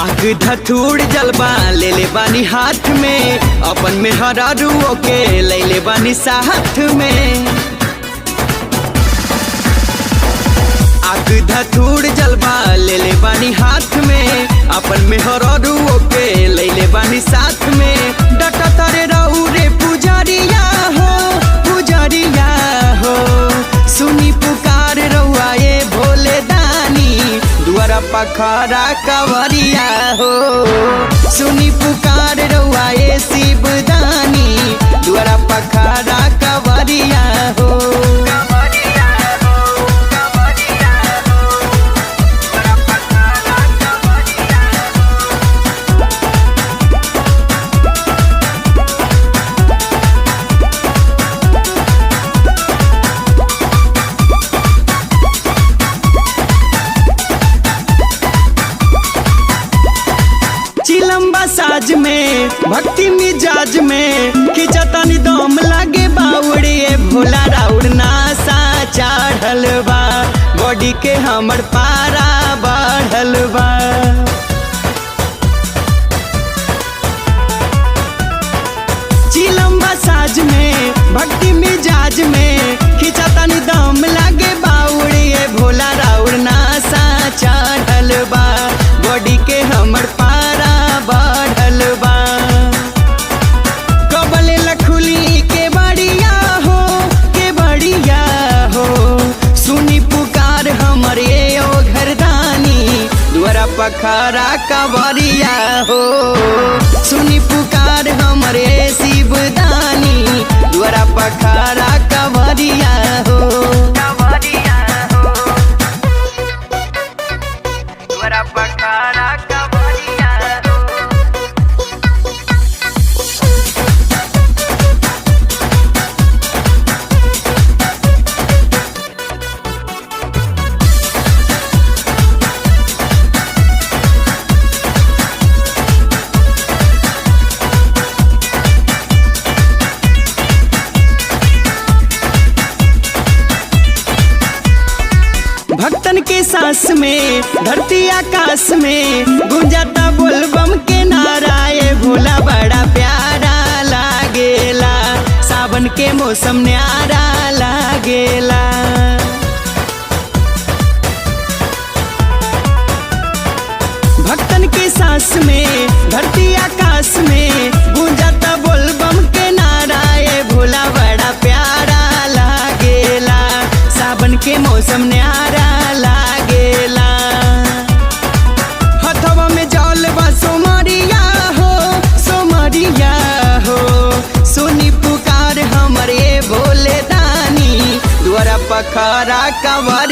आग धथुर जलबा ले ले बानी हाथ में, अपन में हरा रुओ के ले ले बानी साथ में। आग धथुर जलबा ले ले बानी हाथ में, अपन में हरा रुओ के ले ले बानी साथ में। डटा तारे रहू रे पुजारिया हो, पुजारिया हो, सुनी पुकार रहुआ ये भोले दानी, दुआरा पखारा कवरिया हो। सुनी पुकार रहुआ ये शिव दानी, दुआरा पखारा कवरिया हो। चिलम्बा साज में भक्ति मिजाज में, खिंचतनी दम लागे बाउड़े भोला राउड़ नासा चढ़ल बा, बॉडी के हमर पारा बढ़ल बा। चिलम्बा साज में भक्ति मिजाज में, खिंचतनी दम लागे बाउड़े भोला राउड़ नासा चढ़ल बा, बॉडी के हमर पारा बढ़ल बा। कबले लखुली के बढ़िया हो, के बढ़िया हो, सुनी पुकार हमर ये ओ घरदानी, दुआरा पखारा कवरिया हो। सुनी पुकार हमर ये शिव दानी, दुआरा पखारा कवरिया हो। दुआरा पखारा कवरिया हो। भक्तन के सांस में धरती आकाश में, गुंजाता बोलबम के नारा, ये भोला बड़ा प्यारा लागेला, सावन के मौसम न्यारा लागेला। भक्तन के सांस में धरती आकाश में, गुंजाता बोलबम के नारा, ये भोला बड़ा प्यारा लागेला, सावन के मौसम न्यारा लागेला। हथवा में जल बा सोमरिया हो, सोमरिया हो, सुनी पुकार हमर ये भोले दानी, दुआरा पखारा कवरिया